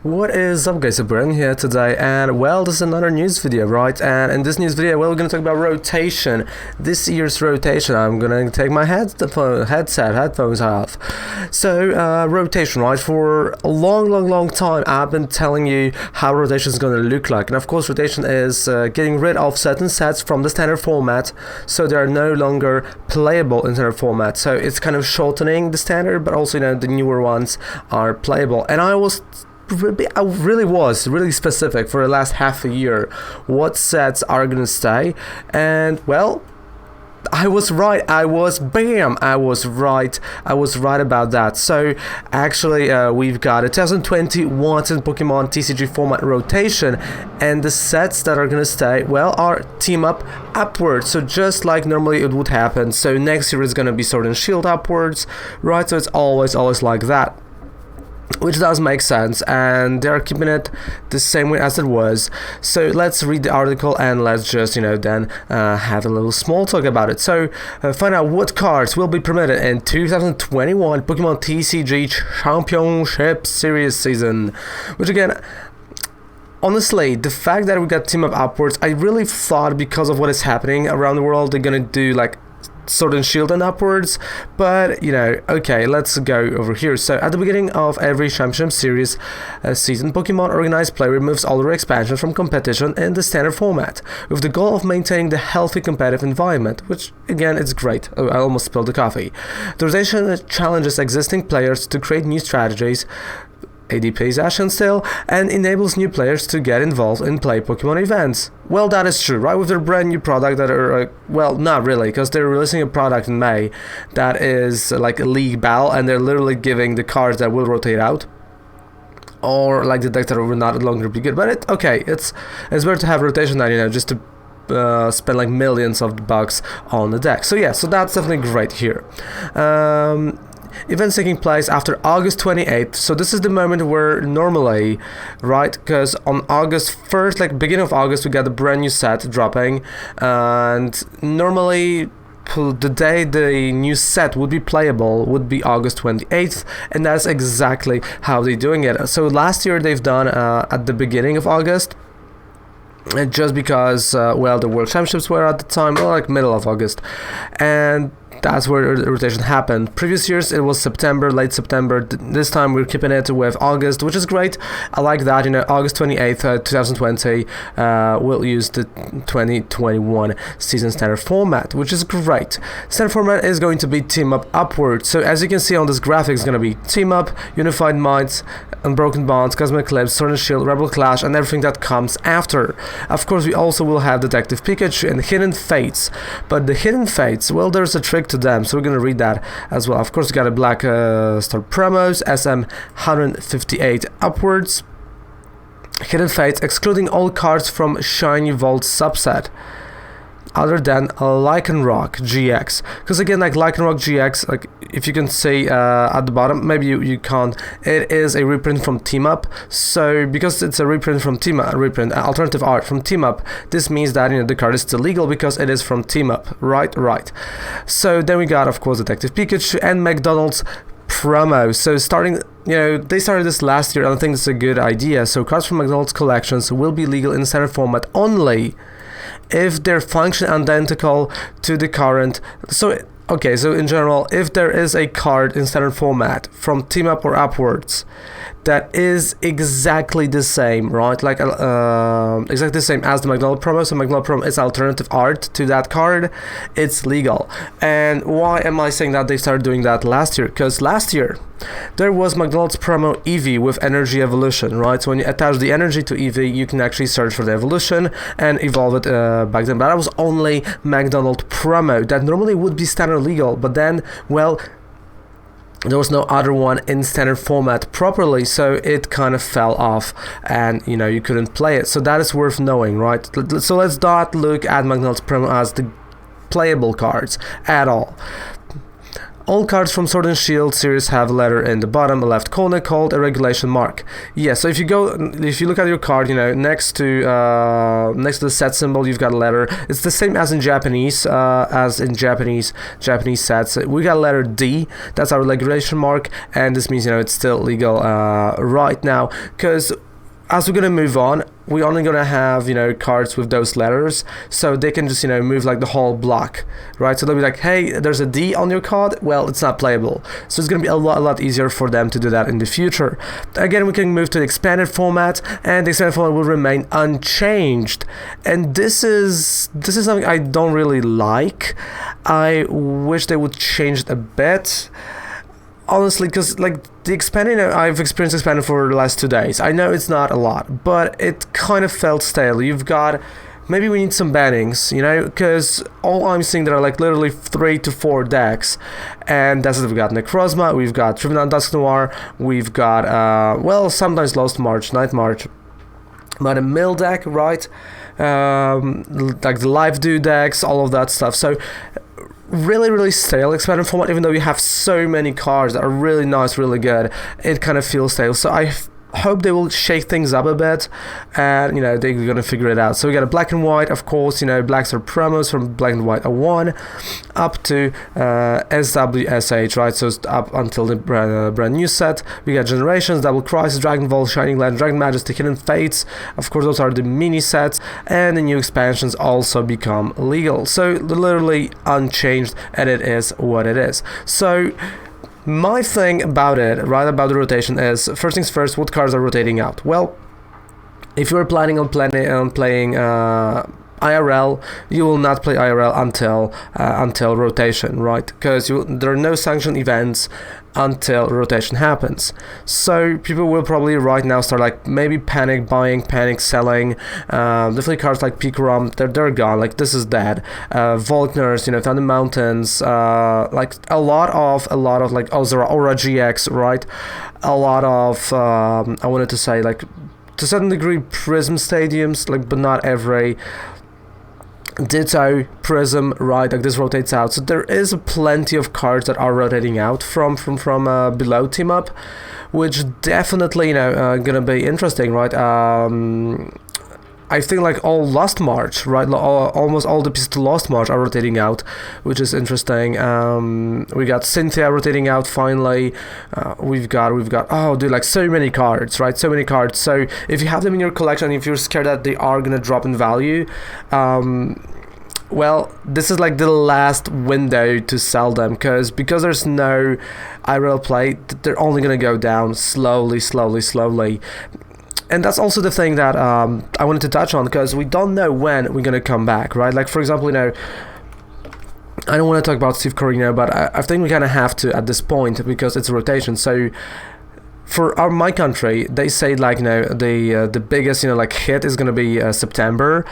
What is up, guys? So Brian here today, and well, this is another news video, right? And in this news video, well, we're gonna talk about rotation. This year's rotation. I'm gonna take my headphones off. So rotation, right? For a long time, I've been telling you how rotation is gonna look like, and of course, rotation is getting rid of certain sets from the standard format, so they are no longer playable in standard format. So it's kind of shortening the standard, but also the newer ones are playable. And I really was really specific for the last half a year what sets are gonna stay, and well, I was right. I was right about that. So actually we've got a 2020 Wanted Pokemon TCG format rotation, and the sets that are gonna stay, well, are team up upwards, so just like normally it would happen. So next year is gonna be Sword and Shield upwards, right? So it's always like that, which does make sense, and they're keeping it the same way as it was. So let's read the article and let's just then have a little small talk about it. So find out what cards will be permitted in 2021 Pokemon TCG Championship Series season, which again, honestly, the fact that we got team up upwards, I really thought because of what is happening around the world they're gonna do like Sword and Shield and upwards, but okay, let's go over here. So at the beginning of every championship series season, Pokemon organized play removes all their expansion from competition in the standard format, with the goal of maintaining the healthy competitive environment, which again, it's great. Oh, I almost spilled the coffee. The rotation challenges existing players to create new strategies, ADP's Ashen still, and enables new players to get involved in play Pokemon events. Well, that is true, right? With their brand new product that are, well, not really, because they're releasing a product in May that is like a league battle, and they're literally giving the cards that will rotate out, or like the decks that will not longer be good. But it's better to have rotation than just to spend like millions of bucks on the deck. So yeah, so that's definitely great here. Events taking place after August 28th, so this is the moment where normally, right, because on August 1st, like beginning of August, we got a brand new set dropping, and normally the day the new set would be playable would be August 28th, and that's exactly how they're doing it. So last year they've done at the beginning of August, just because well, the World Championships were at the time, or like middle of August, and that's where the rotation happened. Previous years it was September, late September. This time we're keeping it with August, which is great. I like that. August 28th, 2020, we'll use the 2021 season standard format, which is great. Standard format is going to be team up upwards. So as you can see on this graphic, it's going to be team up, Unified Minds, Unbroken Bonds, Cosmic Eclipse, Sword and Shield, Rebel Clash, and everything that comes after. Of course, we also will have Detective Pikachu and Hidden Fates. But the Hidden Fates, well, there's a trick to them, so we're gonna read that as well. Of course, we got a Black Star promos, SM 158 upwards. Hidden Fates, excluding all cards from Shiny Vault subset, other than Lycanroc GX, because again, like Lycanroc GX, like if you can see at the bottom, maybe you can't, it is a reprint from Team Up. So because it's a reprint from Team Up, alternative art from Team Up, this means that the card is still legal because it is from Team Up, right. So then we got, of course, Detective Pikachu and McDonald's promo. So they started this last year, and I think it's a good idea. So cards from McDonald's collections will be legal in standard format only if they're function identical to the current. So in general, if there is a card in standard format from Team Up or upwards that is exactly the same, right? Like exactly the same as the McDonald's promo. So McDonald's promo is alternative art to that card. It's legal. And why am I saying that they started doing that last year? Because last year there was McDonald's promo Eevee with energy evolution, right? So when you attach the energy to Eevee, you can actually search for the evolution and evolve it back then. But that was only McDonald's promo. That normally would be standard legal, but then, well, there was no other one in standard format properly, so it kind of fell off, and you couldn't play it. So that is worth knowing, right? So let's not look at McDonald's promo as the playable cards at all. All cards from Sword and Shield series have a letter in the bottom left corner called a regulation mark. Yeah, so if you look at your card, next to the set symbol, you've got a letter. It's the same as in Japanese sets. We got a letter D. That's our regulation mark, and this means it's still legal right now, because as we're gonna move on, we're only gonna have cards with those letters, so they can just move like the whole block, right? So they'll be like, hey, there's a D on your card, well, it's not playable. So it's gonna be a lot easier for them to do that in the future. Again, we can move to the expanded format, and the expanded format will remain unchanged. And this is something I don't really like. I wish they would change it a bit, honestly, because like the expanding, I've experienced expanding for the last 2 days. I know it's not a lot, but it kind of felt stale. You've got, maybe we need some bannings, because all I'm seeing there are like literally 3 to 4 decks, and that's it. We've got Necrozma, we've got Tribunal Dusk Noir, we've got well, sometimes Lost March, Night March, but a mill deck, right? Like the Live Do decks, all of that stuff. So really stale expanded format, even though you have so many cards that are really nice, really good. It kind of feels stale. So I hope they will shake things up a bit, and they're gonna figure it out. So we got a black and white, of course. Blacks are promos from Black and White 01 up to SWSH, right? So it's up until the brand new set. We got Generations, Double Crisis, Dragon Ball, Shining Light, Dragon Majesty, Hidden Fates. Of course, those are the mini sets, and the new expansions also become legal. So literally unchanged, and it is what it is. So my thing about it, right, about the rotation is, first things first, what cards are rotating out? Well, if you're planning on playing IRL, you will not play IRL until rotation, right? Because there are no sanctioned events until rotation happens. So people will probably right now start like maybe panic buying, panic selling. Definitely cards like Pikarom, they're gone. Like this is dead. Volkners, Thunder Mountains, like a lot of like Ozora, Aura GX, right? A lot of I wanted to say like to a certain degree Prism Stadiums, like but not every. Ditto, Prism, right? Like this rotates out. So there is plenty of cards that are rotating out from below team up, which definitely gonna be interesting, right? I think like all Lost March, right? Almost all the pieces to Lost March are rotating out, which is interesting. We got Cynthia rotating out finally. We've got oh dude, like so many cards, right? So many cards. So if you have them in your collection, if you're scared that they are gonna drop in value, well, this is like the last window to sell them, because there's no IRL play, they're only gonna go down slowly. And that's also the thing that I wanted to touch on, because we don't know when we're gonna come back, right? Like for example, I don't want to talk about Steve Corino, but I think we kind of have to at this point, because it's a rotation. So for my country, they say like the biggest like hit is gonna be September.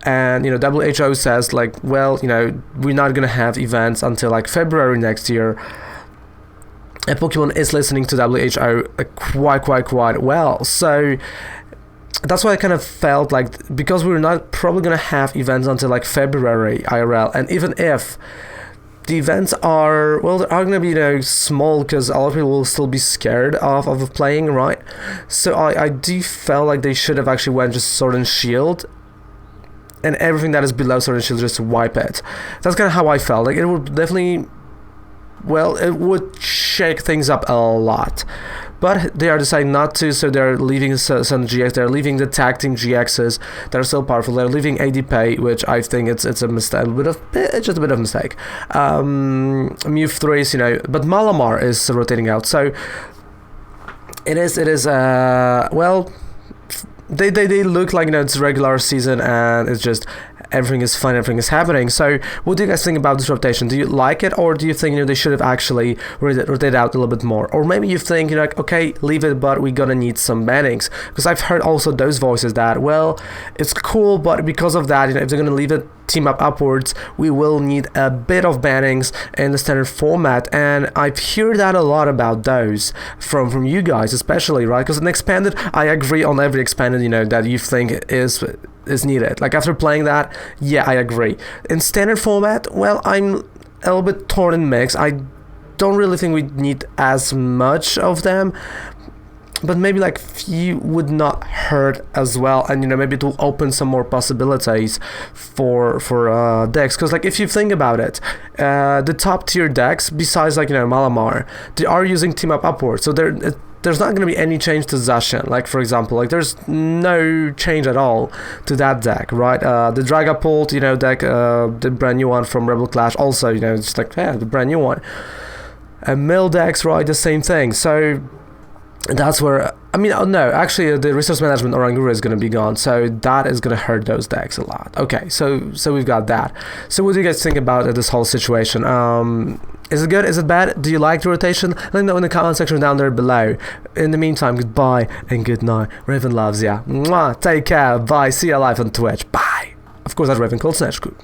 And WHO says like, well, we're not gonna have events until like February next year. And Pokemon is listening to WHO quite well. So that's why I kind of felt like, because we're not probably gonna have events until like February IRL, and even if the events are, well, they are gonna be small, because a lot of people will still be scared of playing, right? So I do feel like they should have actually went just Sword and Shield, and everything that is below Sword and Shield just wipe it. That's kind of how I felt. Like it would definitely, well, it would shake things up a lot. But they are deciding not to, so they're leaving some GX, they're leaving the tag team GXs that are still powerful, they're leaving ADP, which I think it's a mistake, it's just a bit of a mistake. Mew 3s, but Malamar is rotating out, so it is well, they look like it's regular season, and it's just everything is fun, everything is happening. So what do you guys think about this rotation? Do you like it, or do you think they should have actually rotated out a little bit more? Or maybe you think like, okay, leave it, but we're gonna need some bannings, because I've heard also those voices that, well, it's cool, but because of that, if they're gonna leave it team up upwards, we will need a bit of bannings in the standard format. And I've heard that a lot about those from you guys, especially, right? Because in expanded, I agree on every expanded that you think is needed. Like after playing that, yeah, I agree. In standard format, well, I'm a little bit torn and mixed. I don't really think we need as much of them, but maybe like few would not hurt as well, and maybe it will open some more possibilities for decks, because like if you think about it, the top tier decks besides like Malamar, they are using Team Up Upward, so there's not going to be any change to Zacian. Like for example, like there's no change at all to that deck, right? The Dragapult deck, the brand new one from Rebel Clash, also it's like the brand new one. Mill decks, right, the same thing. So that's where, I mean, no, actually the resource management Oranguru is going to be gone, so that is going to hurt those decks a lot. Okay, so we've got that. So what do you guys think about this whole situation? Is it good? Is it bad? Do you like the rotation? Let me know in the comment section down there below. In the meantime, goodbye and good night. Raven loves ya. Mwah, take care. Bye. See you live on Twitch. Bye. Of course, that's Raven called Snatch Crew.